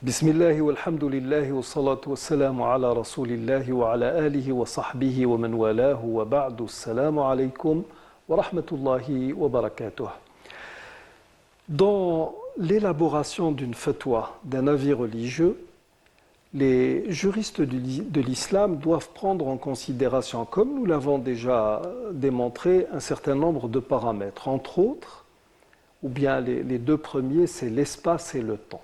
بسم الله والحمد لله والصلاة والسلام على رسول الله وعلى آله وصحبه ومن والاه وبعد السلام عليكم ورحمة الله وبركاته. Dans l'élaboration d'une fatwa, d'un avis religieux, les juristes de l'islam doivent prendre en considération, comme nous l'avons déjà démontré, un certain nombre de paramètres. Entre autres, ou bien les deux premiers, c'est l'espace et le temps.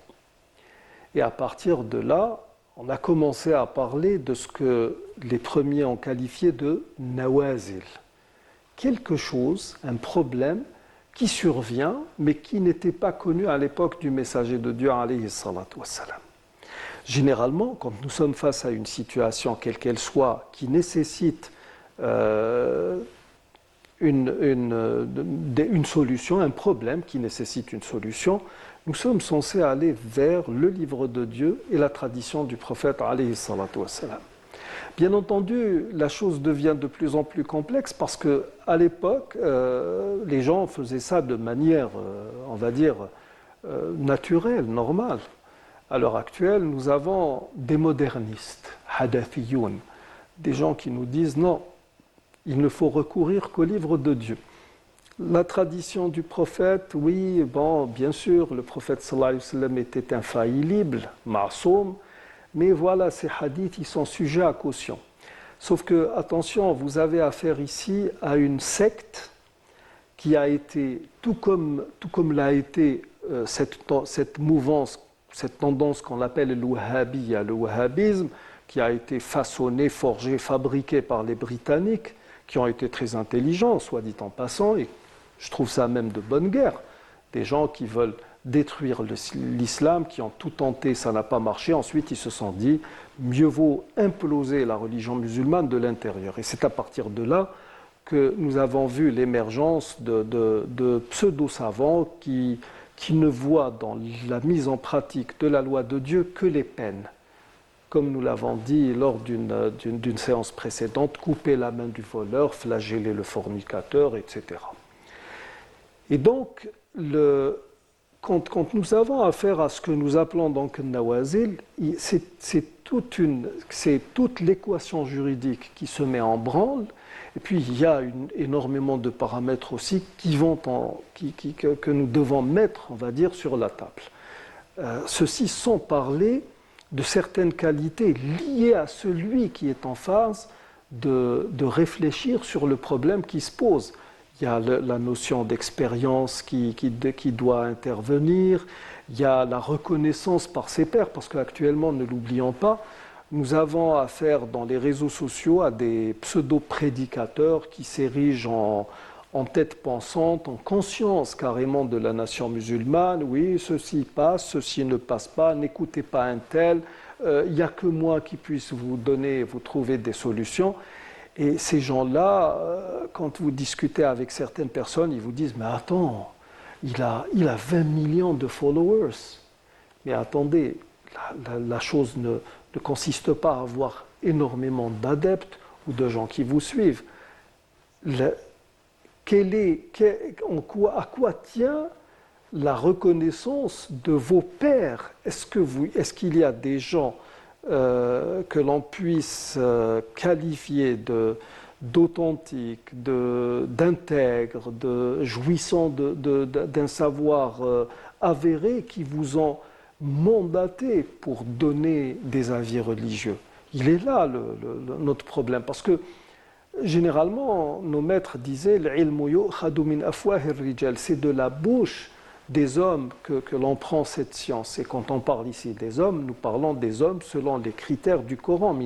Et à partir de là, on a commencé à parler de ce que les premiers ont qualifié de nawazil. Quelque chose, un problème qui survient, mais qui n'était pas connu à l'époque du messager de Dieu, alayhi salatu wassalam. Généralement, quand nous sommes face à une situation, quelle qu'elle soit, qui nécessite une solution, un problème qui nécessite une solution, nous sommes censés aller vers le livre de Dieu et la tradition du prophète alayhi salatu wassalam. Bien entendu, la chose devient de plus en plus complexe parce qu'à l'époque, les gens faisaient ça de manière, on va dire, naturelle, normale. À l'heure actuelle, nous avons des modernistes, hadathiyoun, des gens qui nous disent non, il ne faut recourir qu'au livre de Dieu. La tradition du prophète, oui, bon, bien sûr, le prophète sallallahu alayhi wa sallam était infaillible, ma'soum, mais voilà, ces hadiths, ils sont sujets à caution. Sauf que, attention, vous avez affaire ici à une secte qui a été, tout comme l'a été cette mouvance, cette tendance qu'on appelle le wahhabisme, qui a été façonné, forgé, fabriqué par les Britanniques, qui ont été très intelligents, soit dit en passant, et je trouve ça même de bonne guerre. Des gens qui veulent détruire l'islam, qui ont tout tenté, ça n'a pas marché. Ensuite, ils se sont dit, mieux vaut imploser la religion musulmane de l'intérieur. Et c'est à partir de là que nous avons vu l'émergence de pseudo-savants qui ne voient dans la mise en pratique de la loi de Dieu que les peines. Comme nous l'avons dit lors d'une séance précédente, couper la main du voleur, flageller le fornicateur, etc. Et donc, quand nous avons affaire à ce que nous appelons donc nawazil, c'est toute l'équation juridique qui se met en branle, et puis il y a énormément de paramètres aussi que nous devons mettre, on va dire, sur la table. Ceci sans parler de certaines qualités liées à celui qui est en phase de réfléchir sur le problème qui se pose. Il y a la notion d'expérience qui doit intervenir, il y a la reconnaissance par ses pairs, parce qu'actuellement, ne l'oublions pas, nous avons affaire dans les réseaux sociaux à des pseudo-prédicateurs qui s'érigent en tête pensante, en conscience carrément de la nation musulmane. Oui, ceci passe, ceci ne passe pas, n'écoutez pas un tel, il n'y a que moi qui puisse vous trouver des solutions. Et ces gens-là, quand vous discutez avec certaines personnes, ils vous disent « Mais attends, il a 20 millions de followers. » Mais attendez, la chose ne consiste pas à avoir énormément d'adeptes ou de gens qui vous suivent. À quoi tient la reconnaissance de vos pairs? Est-ce qu'il y a des gens que l'on puisse qualifier d'authentiques, d'intègres, de jouissant d'un savoir avéré qui vous ont mandaté pour donner des avis religieux? Il est là notre problème, parce que généralement, nos maîtres disaient c'est de la bouche des hommes que l'on prend cette science. Et quand on parle ici des hommes, nous parlons des hommes selon les critères du Coran.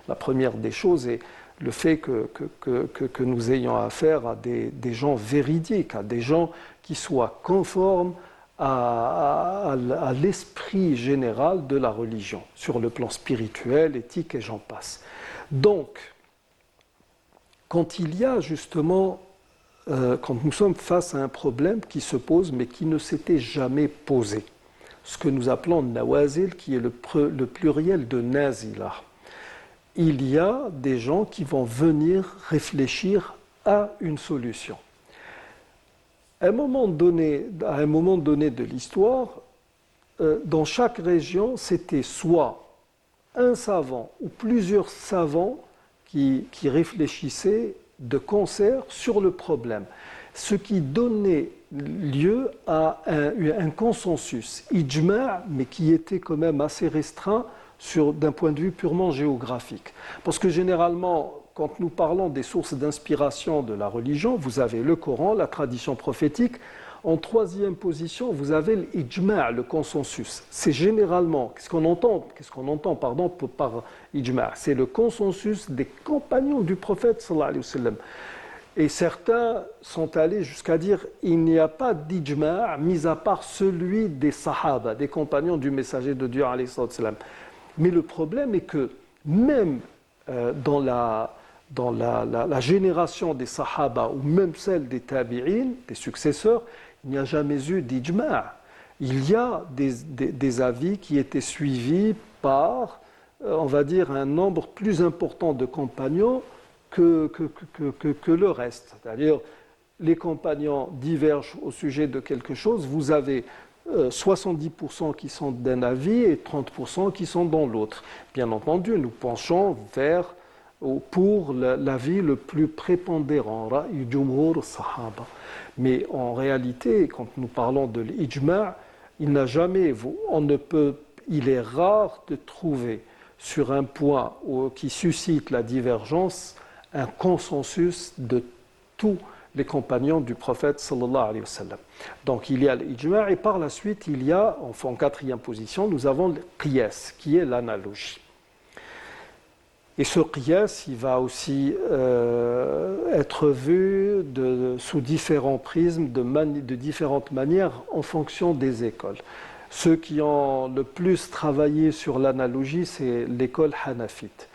La première des choses est le fait que nous ayons affaire à des gens véridiques, à des gens qui soient conformes à l'esprit général de la religion, sur le plan spirituel, éthique et j'en passe. Donc, quand il y a justement, quand nous sommes face à un problème qui se pose mais qui ne s'était jamais posé, ce que nous appelons nawazil, qui est le pluriel de nazila, il y a des gens qui vont venir réfléchir à une solution. À un moment donné de l'histoire, dans chaque région, c'était soit un savant ou plusieurs savants qui réfléchissaient de concert sur le problème, ce qui donnait lieu à un consensus, ijma', mais qui était quand même assez restreint d'un point de vue purement géographique. Parce que généralement, quand nous parlons des sources d'inspiration de la religion, vous avez le Coran, la tradition prophétique. En troisième position, vous avez l'ijma', le consensus. C'est généralement, qu'est-ce qu'on entend par ijma'? C'est le consensus des compagnons du prophète sallallahu alayhi wa sallam. Et certains sont allés jusqu'à dire il n'y a pas d'ijma' mis à part celui des sahaba, des compagnons du messager de Dieu alayhi salam. Mais le problème est que même dans la génération des sahaba ou même celle des tabi'in, des successeurs, il n'y a jamais eu d'ijma'. Il y a des avis qui étaient suivis par, on va dire, un nombre plus important de compagnons que le reste. C'est-à-dire, les compagnons divergent au sujet de quelque chose. Vous avez 70% qui sont d'un avis et 30% qui sont dans l'autre. Bien entendu, nous penchons pour l'avis le plus prépondérant, ra'i jumhur sahaba. Mais en réalité, quand nous parlons de l'ijma', il est rare de trouver sur un point qui suscite la divergence un consensus de tous les compagnons du prophète sallallahu alayhi wa sallam. Donc il y a l'ijma' et par la suite il y a, enfin en quatrième position, nous avons le qiyas, qui est l'analogie. Et ce qiyas, il va aussi être vu sous différents prismes, de différentes manières en fonction des écoles. Ceux qui ont le plus travaillé sur l'analogie, c'est l'école hanafite.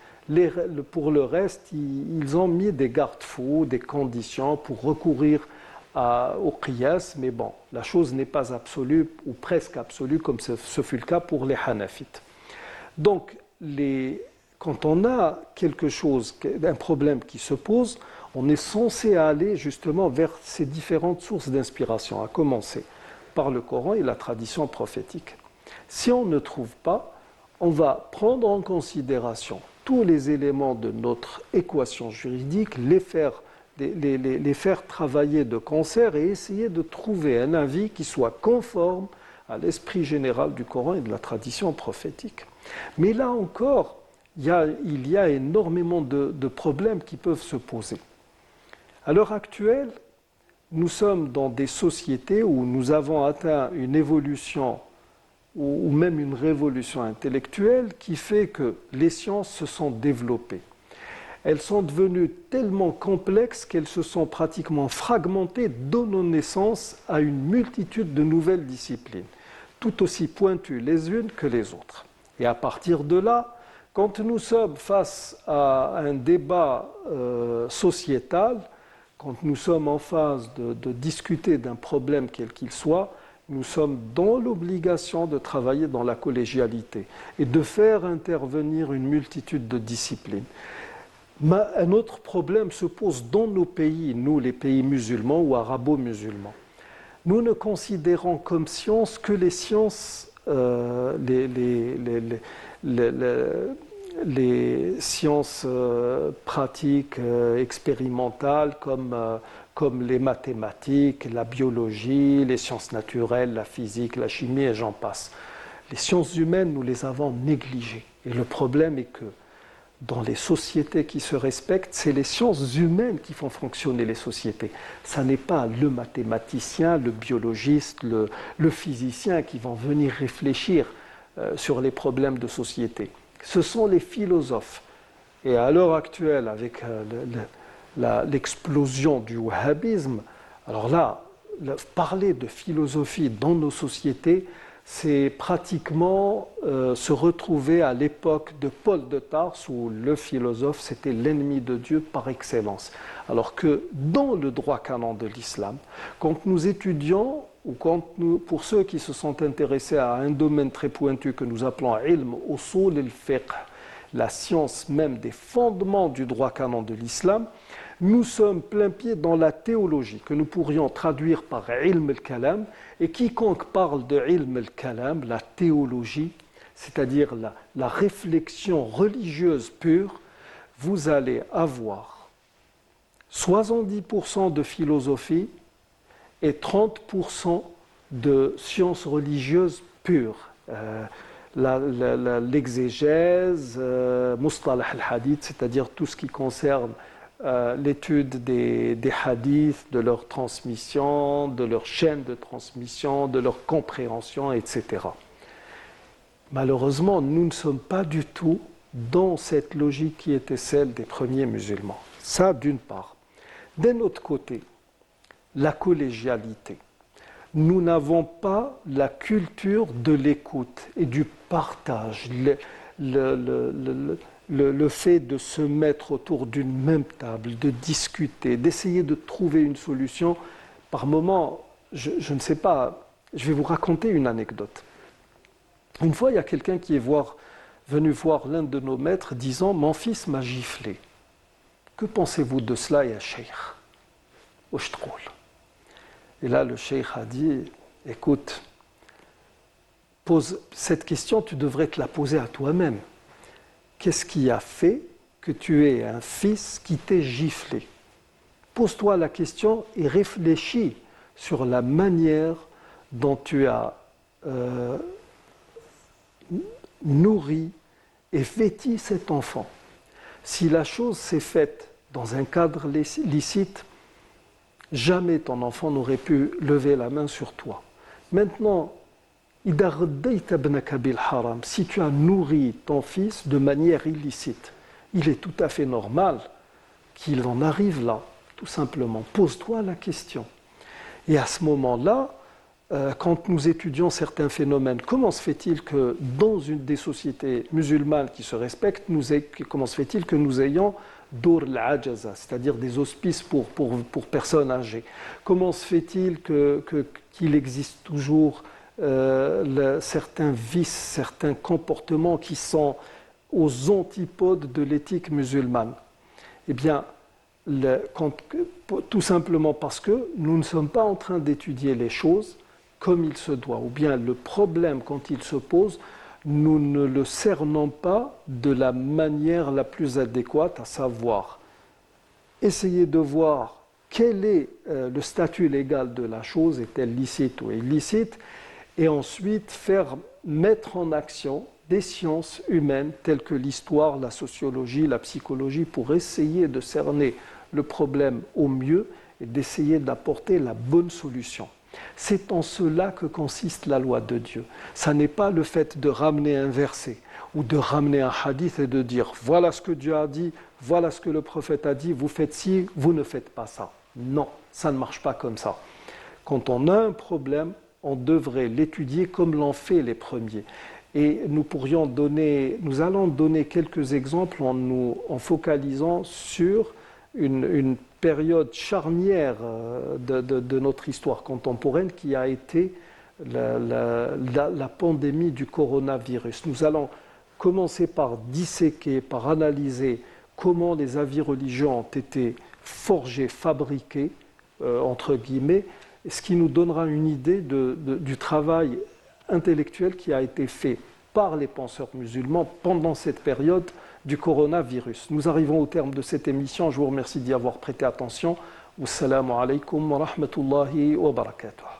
Pour le reste, ils ont mis des garde-fous, des conditions pour recourir au qiyas, mais bon, la chose n'est pas absolue ou presque absolue comme ce fut le cas pour les hanafites. Donc, quand on a un problème qui se pose, on est censé aller justement vers ces différentes sources d'inspiration, à commencer par le Coran et la tradition prophétique. Si on ne trouve pas, on va prendre en considération tous les éléments de notre équation juridique, les faire travailler de concert et essayer de trouver un avis qui soit conforme à l'esprit général du Coran et de la tradition prophétique. Mais là encore, il y a énormément de problèmes qui peuvent se poser. À l'heure actuelle, nous sommes dans des sociétés où nous avons atteint une évolution ou même une révolution intellectuelle qui fait que les sciences se sont développées. Elles sont devenues tellement complexes qu'elles se sont pratiquement fragmentées, donnant naissance à une multitude de nouvelles disciplines, tout aussi pointues les unes que les autres. Et à partir de là, quand nous sommes face à un débat sociétal, quand nous sommes en phase de discuter d'un problème quel qu'il soit, nous sommes dans l'obligation de travailler dans la collégialité et de faire intervenir une multitude de disciplines. Un autre problème se pose dans nos pays, nous les pays musulmans ou arabo-musulmans. Nous ne considérons comme science que les sciences, les sciences pratiques, expérimentales, comme les mathématiques, la biologie, les sciences naturelles, la physique, la chimie et j'en passe. Les sciences humaines, nous les avons négligées. Et le problème est que dans les sociétés qui se respectent, c'est les sciences humaines qui font fonctionner les sociétés. Ça n'est pas le mathématicien, le biologiste, le physicien qui vont venir réfléchir sur les problèmes de société. Ce sont les philosophes. Et à l'heure actuelle, avec l'explosion du wahhabisme, alors là, parler de philosophie dans nos sociétés, c'est pratiquement se retrouver à l'époque de Paul de Tarse où le philosophe c'était l'ennemi de Dieu par excellence. Alors que dans le droit canon de l'islam, quand nous étudions ou pour ceux qui se sont intéressés à un domaine très pointu que nous appelons ilm usul al-fiqh, la science même des fondements du droit canon de l'islam, Nous sommes plein pied dans la théologie, que nous pourrions traduire par ilm al-kalam, et quiconque parle de ilm al-kalam, la théologie, c'est-à-dire la réflexion religieuse pure, vous allez avoir 70% de philosophie et 30% de sciences religieuses pures. L'exégèse, mustalah al-hadith, c'est-à-dire tout ce qui concerne l'étude des hadiths, de leur transmission, de leur chaîne de transmission, de leur compréhension, etc. Malheureusement, nous ne sommes pas du tout dans cette logique qui était celle des premiers musulmans. Ça, d'une part. D'un autre côté, la collégialité. Nous n'avons pas la culture de l'écoute et du partage, le fait de se mettre autour d'une même table, de discuter, d'essayer de trouver une solution. Par moments, je ne sais pas, je vais vous raconter une anecdote. Une fois, il y a quelqu'un qui est venu voir l'un de nos maîtres disant « Mon fils m'a giflé. Que pensez-vous de cela, ya cheikh ?» Et là, le cheikh a dit « Écoute, pose cette question, tu devrais te la poser à toi-même. Qu'est-ce qui a fait que tu aies un fils qui t'ait giflé? Pose-toi la question et réfléchis sur la manière dont tu as nourri et vêti cet enfant. Si la chose s'est faite dans un cadre licite, jamais ton enfant n'aurait pu lever la main sur toi. Maintenant, si tu as nourri ton fils de manière illicite, il est tout à fait normal qu'il en arrive là, tout simplement. Pose-toi la question. Et à ce moment-là, quand nous étudions certains phénomènes, comment se fait-il que dans une des sociétés musulmanes qui se respectent, comment se fait-il que nous ayons Dour al-Ajaza, c'est-à-dire des hospices pour personnes âgées? Comment se fait-il qu'il existe toujours certains vices, certains comportements qui sont aux antipodes de l'éthique musulmane? Eh bien, tout simplement parce que nous ne sommes pas en train d'étudier les choses comme il se doit, ou bien le problème quand il se pose, nous ne le cernons pas de la manière la plus adéquate, à savoir essayer de voir quel est le statut légal de la chose, est-elle licite ou illicite, et ensuite mettre en action des sciences humaines telles que l'histoire, la sociologie, la psychologie, pour essayer de cerner le problème au mieux et d'essayer d'apporter la bonne solution. C'est en cela que consiste la loi de Dieu. Ça n'est pas le fait de ramener un verset ou de ramener un hadith et de dire « voilà ce que Dieu a dit, voilà ce que le prophète a dit, vous faites ci, vous ne faites pas ça ». Non, ça ne marche pas comme ça. Quand on a un problème, on devrait l'étudier comme l'ont fait les premiers. Et nous allons donner quelques exemples en focalisant sur une période charnière de notre histoire contemporaine qui a été la pandémie du coronavirus. Nous allons commencer par disséquer, par analyser comment les avis religieux ont été forgés, fabriqués, entre guillemets, ce qui nous donnera une idée du travail intellectuel qui a été fait par les penseurs musulmans pendant cette période du coronavirus. Nous arrivons au terme de cette émission. Je vous remercie d'y avoir prêté attention. Wassalamu alaikum wa rahmatullahi wa barakatuh.